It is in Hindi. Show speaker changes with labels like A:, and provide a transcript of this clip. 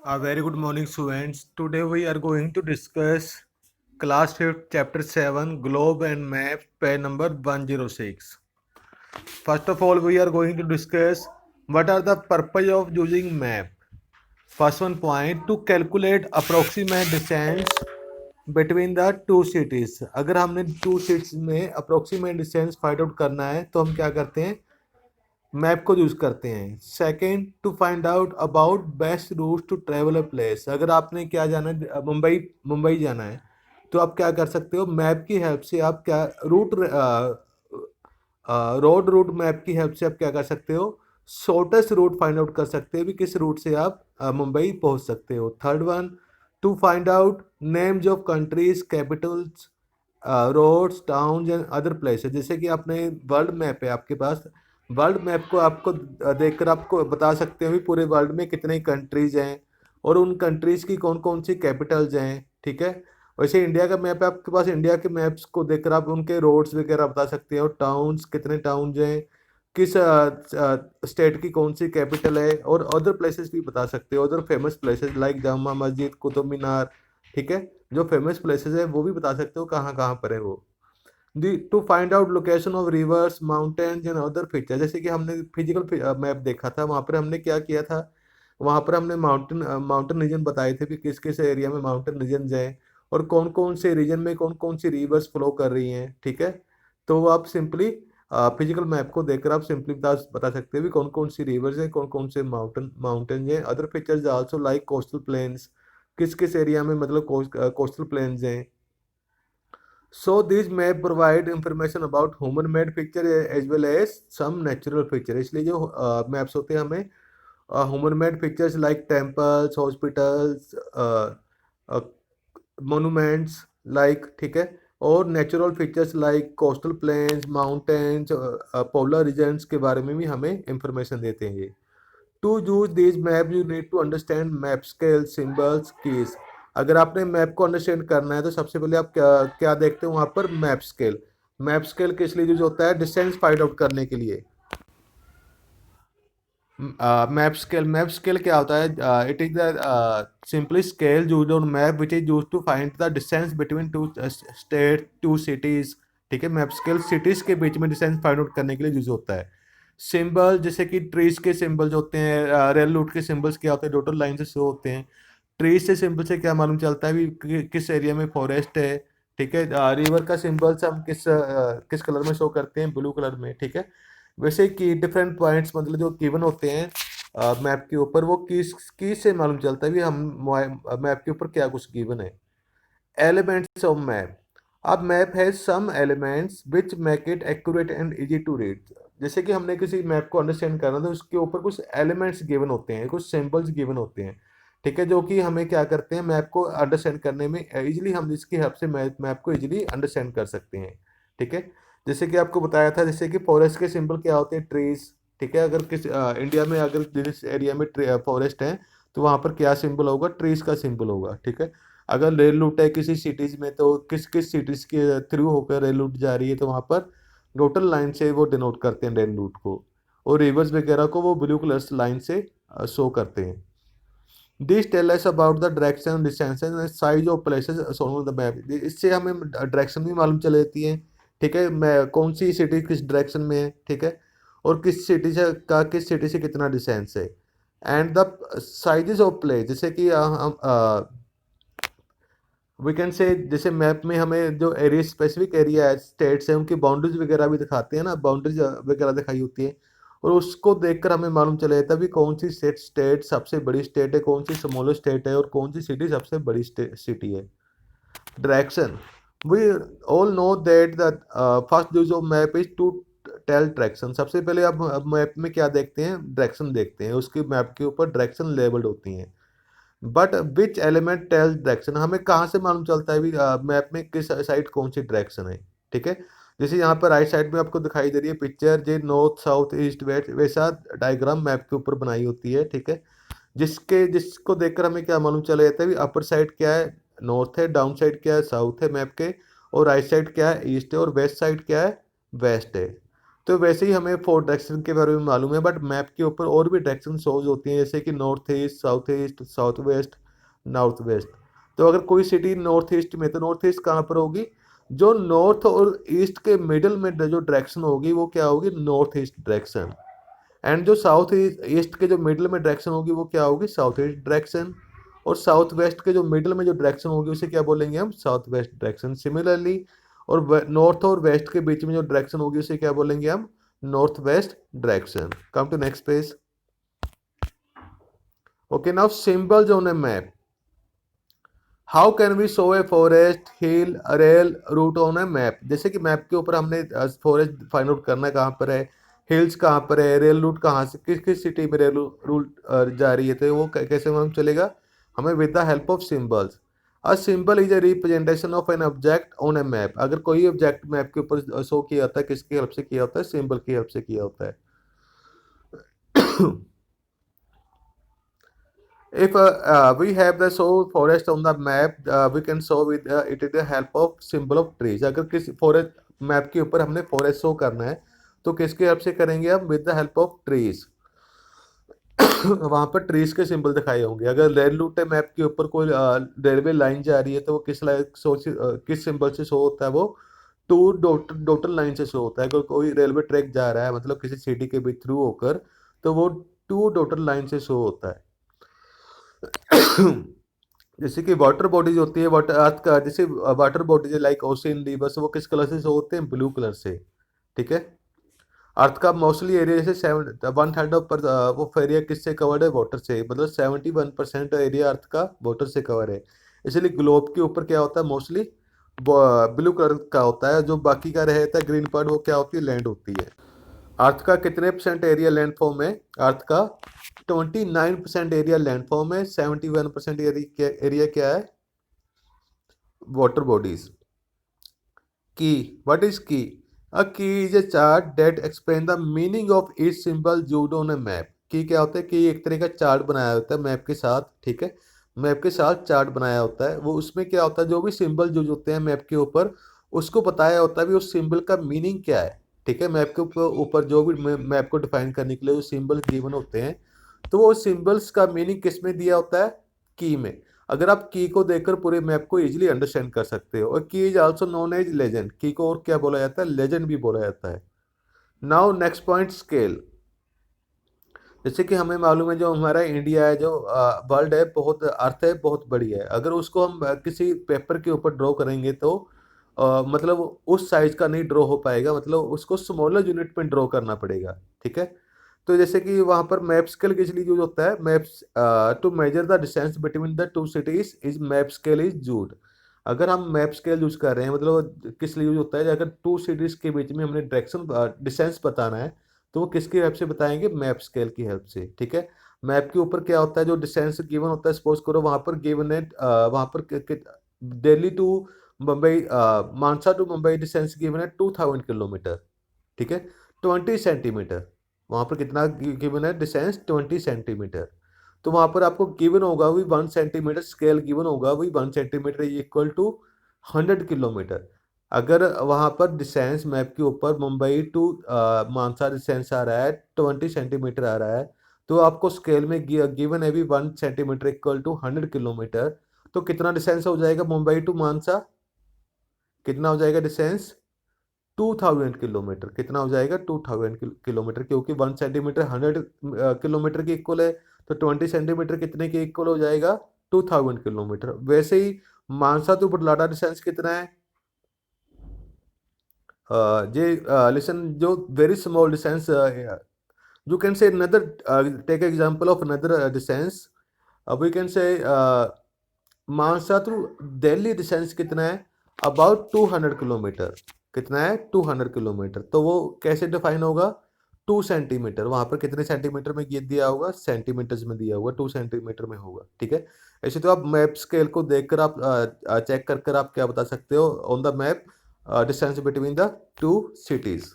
A: A very good morning, students. Today we are going to discuss class 5th, chapter 7, Globe and Map, page number 106. First of all, we are going to discuss what are the purpose of using map. First one point, to calculate approximate distance between the two cities. अगर हमने two cities में approximate distance find out करना है तो हम क्या करते हैं, मैप को यूज करते हैं. Second, to find out about best route to travel a place. अगर आपने क्या जाना है, मुंबई मुंबई जाना है तो आप क्या कर सकते हो, मैप की हेल्प से आप क्या रूट रोड रूट मैप की हेल्प से आप क्या कर सकते हो, शॉर्टेस्ट रूट फाइंड आउट कर सकते हो कि किस रूट से आप मुंबई पहुंच सकते हो. Third one, to find out names of countries capitals roads towns and other places. जैसे कि आपने वर्ल्ड मैप है आपके पास, वर्ल्ड मैप को आपको देखकर आपको बता सकते हो कि पूरे वर्ल्ड में कितने कंट्रीज हैं और उन कंट्रीज की कौन कौन सी कैपिटल्स हैं. ठीक है. वैसे इंडिया का मैप है आपके पास, इंडिया के मैप्स को देखकर आप उनके रोड्स वगैरह बता सकते हो, टाउन्स कितने टाउन्स हैं, किस स्टेट की कौन सी कैपिटल है, और अदर प्लेसेस भी बता सकते हो, other famous places like Jama Masjid, Qutub Minar. ठीक है. जो फेमस प्लेसेस है वो भी बता सकते हो कहाँ कहाँ पर है वो. The to find out location of rivers mountains and other feature. जैसे कि हमने फिजिकल मैप देखा था, वहाँ पर हमने क्या किया था, वहाँ पर हमने माउंटेन रीजन बताए थे कि किस किस एरिया में माउंटेन रीजन हैं और कौन कौन से रीजन में कौन कौन सी रिवर्स फ्लो कर रही हैं. ठीक है. तो आप सिंपली फिजिकल मैप को देखकर आप सिंपली बता सकते हो कि कौन कौन सी रिवर्स हैं, कौन कौन से माउंटेन हैं. Other features also like coastal planes, किस किस एरिया में मतलब कोस्टल प्लेन्स हैं. So these map provide information about human made picture as well as some natural feature. इसलिए जो मैप्स होते हैं हमें human made pictures like temples, hospitals, monuments like, ठीक है, और natural features like coastal plains, mountains, polar regions के बारे में भी हमें इंफॉर्मेशन देते हैं ये. To use this map you need to understand map scale symbols keys. अगर आपने मैप को अंडरस्टैंड करना है तो सबसे पहले आप क्या क्या देखते हो वहाँ पर, मैप स्केल. मैप स्केल किस लिए यूज होता है, डिस्टेंस फाइंड आउट करने के लिए. मैप स्केल क्या होता है, it is the simply scale used on map which is used to find the distance between two state two cities. ठीक है. मैप स्केल सिटीज के बीच में डिस्टेंस फाइंड आउट करने के लिए यूज होता है. सिंबल जैसे कि ट्रीज के सिंबल्स होते हैं, रेल रूट के सिंबल्स क्या होते हैं, डॉटेड लाइन से शो होते हैं. ट्रीज से सिंबल से क्या मालूम चलता है भी किस एरिया में फॉरेस्ट है. ठीक है. रिवर का सिंबल्स हम किस कलर में शो करते हैं, ब्लू कलर में. ठीक है. वैसे कि डिफरेंट पॉइंट्स मतलब जो गिवन होते हैं मैप के ऊपर, वो किस से मालूम चलता है भी हम मैप के ऊपर क्या कुछ गिवन है. Elements of map. अब मैप है some elements which make it accurate and easy to read. जैसे कि हमने किसी मैप को अंडरस्टैंड करना तो उसके ऊपर कुछ एलिमेंट्स गिवन होते हैं, कुछ सिंबल्स गिवन होते हैं. ठीक है. जो कि हमें क्या करते हैं, मैप को अंडरस्टैंड करने में इजीली, हम इसकी हेल्प से मैप को इजीली अंडरस्टैंड कर सकते हैं. ठीक है. जैसे कि आपको बताया था, जैसे कि फॉरेस्ट के सिंबल क्या होते हैं, ट्रीज. ठीक है. अगर इंडिया में अगर जिस एरिया में फॉरेस्ट है तो वहाँ पर क्या सिंबल होगा, ट्रीज का सिंबल होगा. ठीक है. अगर रेल रूट है किसी सिटीज में तो किस किस सिटीज के थ्रू होकर रेल रूट जा रही है तो वहाँ पर टोटल लाइन से वो डिनोट करते हैं रेल रूट को, और रिवर्स वगैरह को वो ब्लू कलर लाइन से शो करते हैं. This tell us about the direction, distance and size of places shown on the map. इससे हमें डायरेक्शन भी मालूम चल जाती है. ठीक है. मैं कौन सी सिटी किस डायरेक्शन में है. ठीक है. और किस सिटी से कितना डिस्टेंस है. And the sizes of place. जैसे कि हम वी कैन से, जैसे मैप में हमें जो एरिया स्पेसिफिक एरिया है, स्टेट्स हैं, उनकी बाउंड्रीज वगैरह भी दिखाते हैं ना, बाउंड्रीज वगैरह दिखाई होती है, और उसको देखकर हमें मालूम चला जाता है भी कौन सी स्टेट सबसे बड़ी स्टेट है, कौन सी स्मॉलर स्टेट है, और कौन सी सिटी सबसे बड़ी सिटी है. Direction. We all know that the first use of map is to tell direction. सबसे पहले आप मैप में क्या देखते हैं, डायरेक्शन देखते हैं, उसकी मैप के ऊपर डायरेक्शन लेबल्ड होती हैं. But which element tells direction. हमें कहाँ से मालूम चलता है भी मैप में किस साइड कौन सी डायरेक्शन है. ठीक है. जैसे यहाँ पर राइट साइड में आपको दिखाई दे रही है पिक्चर, जो नॉर्थ साउथ ईस्ट वेस्ट वैसा डायग्राम मैप के ऊपर बनाई होती है. ठीक है. जिसको देखकर हमें क्या मालूम चला जाता है भी अपर साइड क्या है, नॉर्थ है, डाउन साइड क्या है, साउथ है मैप के, और राइट साइड क्या है, ईस्ट है, और वेस्ट साइड क्या है, वेस्ट है. तो वैसे ही हमें 4 डायरेक्शन के बारे में मालूम है, बट मैप के ऊपर और भी डायरेक्शन शोज होती हैं, जैसे कि north east, south west, north west. तो अगर कोई सिटी नॉर्थ ईस्ट में, तो नॉर्थ ईस्ट कहाँ पर होगी? जो नॉर्थ और ईस्ट के मिडिल में जो डायरेक्शन होगी वो क्या होगी? North east direction. एंड जो साउथ ईस्ट के जो मिडिल में डायरेक्शन होगी वो क्या होगी? South east direction. और साउथ वेस्ट के जो मिडिल में जो डायरेक्शन होगी उसे क्या बोलेंगे हम? South west direction. सिमिलरली, और नॉर्थ और वेस्ट के बीच में जो डायरेक्शन होगी उसे क्या बोलेंगे हम? North west direction. Come to next page. Okay, now symbols on a map. How can we show a forest, hill, rail route on a map? जैसे कि मैप के ऊपर हमने फॉरेस्ट फाइंड आउट करना है कहाँ पर है, हिल्स कहाँ पर है, रेल रूट कहाँ से किस किस सिटी में रेल रूट जा रही है, तो वो कैसे मालूम चलेगा? हमें with the help of symbols. A symbol is a representation of an object on a map. अगर कोई ऑब्जेक्ट मैप के ऊपर शो किया होता है, किसकी हेल्प से किया होता है? सिंबल की हेल्प से किया होता है। If we have the show forest on the map, we can show with it with the help of symbol of trees. अगर किसी फॉरेस्ट मैप के ऊपर हमने फॉरेस्ट शो करना है तो किसके हेल्प से करेंगे हम? With the help of trees. वहां पर ट्रीज के सिंबल दिखाए होंगे। अगर रेल रूट मैप के ऊपर कोई रेलवे लाइन जा रही है तो वो किस सिंबल से शो होता है? वो टू डॉटेड लाइन से शो होता है। अगर कोई रेलवे ट्रैक जा रहा है, मतलब किसी सिटी के बीच थ्रू होकर, तो वो टू डॉटेड लाइन से शो होता है। जैसे कि वाटर बॉडीज होती है, वाटर अर्थ का, जैसे water bodies like ocean, reverse, वो किस कलर से शो होते हैं? ब्लू कलर से। ठीक है। अर्थ का मोस्टली एरिया जैसे 1/3 ऑफ वो एरिया किससे कवर्ड है? वाटर से। मतलब 71% एरिया अर्थ का वाटर से कवर है। इसलिए ग्लोब के ऊपर क्या होता है? मोस्टली ब्लू कलर का होता है। जो बाकी का रहता है ग्रीन पार्ट, वो क्या होती है? लैंड होती है। अर्थ का कितने परसेंट एरिया लैंडफॉर्म है? अर्थ का 29% एरिया लैंडफॉर्म है। 71% एरिया क्या है? Water bodies. की, व्हाट इज की? अ की is a chart that explain the meaning of each symbol used on a map. की क्या होता है? कि एक तरह का चार्ट बनाया होता है मैप के साथ। ठीक है। मैप के साथ चार्ट बनाया होता है। वो उसमें क्या होता है? जो भी सिंबल यूज होते हैं मैप के ऊपर, उसको बताया होता है भी उस सिंबल का मीनिंग क्या है। ठीक है। मैप के ऊपर जो भी मैप को डिफाइन करने के लिए जो सिंबल गिवन होते हैं, तो वो सिंबल्स का मीनिंग किस में दिया होता है? की में। अगर आप की को देखकर पूरे मैप को इजीली अंडरस्टैंड कर सकते हो। और key is also known as legend. Key को और क्या बोला जाता है? लेजेंड भी बोला जाता है। Now next point, scale. जैसे कि हमें मालूम है जो हमारा इंडिया है, जो वर्ल्ड है, बहुत अर्थ है, बहुत बड़ी है। अगर उसको हम किसी पेपर के ऊपर ड्रॉ करेंगे तो मतलब उस साइज का नहीं ड्रॉ हो पाएगा। मतलब उसको स्मॉलर यूनिट में ड्रॉ करना पड़ेगा। ठीक है। तो जैसे कि वहाँ पर मैप स्केल किस लिए यूज होता है? Maps to measure the distance between the two cities is map scale is used. अगर हम मैप स्केल यूज कर रहे हैं, मतलब किस लिए यूज होता है? अगर टू सिटीज के बीच में हमने डायरेक्शन डिस्टेंस बताना है, तो वो किसकी हेल्प से बताएंगे? मैप स्केल की हेल्प से। ठीक है। मैप के ऊपर क्या होता है? जो डिस्टेंस गिवन होता है, सपोज करो वहाँ पर गिवन है, वहाँ पर Delhi to Mumbai, Mansa to Mumbai distance given है 2000 किलोमीटर। ठीक है। 20 सेंटीमीटर। वहाँ पर कितना गिवन है डिस्टेंस? 20 सेंटीमीटर। तो वहाँ पर आपको गिवन होगा भी 1 सेंटीमीटर, स्केल गिवन होगा भी 1 सेंटीमीटर इक्वल टू 100 किलोमीटर। अगर वहाँ पर डिस्टेंस मैप के ऊपर मुंबई टू मानसा डिस्टेंस आ रहा है 20 सेंटीमीटर आ रहा है, तो आपको स्केल में गिवन है भी 1 सेंटीमीटर इक्वल टू 100 किलोमीटर। तो कितना डिस्टेंस हो जाएगा मुंबई टू मानसा? कितना हो जाएगा डिस्टेंस? 2000 किलोमीटर। कितना हो जाएगा? 2000 किलोमीटर, क्योंकि 1 सेंटीमीटर 100 किलोमीटर के इक्वल है। तो 20 सेंटीमीटर कितने के इक्वल हो जाएगा? 2000 किलोमीटर। वैसे ही मानसा टू बुढलाडा डिस्टेंस कितना है? जे लिसन, जो very small distance, you can say another, take example of another distance. We can say Mansa to Delhi distance कितना है? About 200 kilometre. कितना है? 200 किलोमीटर। तो वो कैसे डिफाइन होगा? 2 सेंटीमीटर। वहां पर कितने सेंटीमीटर में ये दिया होगा? सेंटीमीटर्स में दिया होगा, 2 सेंटीमीटर में होगा। ठीक है। ऐसे तो आप मैप स्केल को देखकर आप चेक कर कर आप क्या बता सकते हो? On the map distance between the two cities.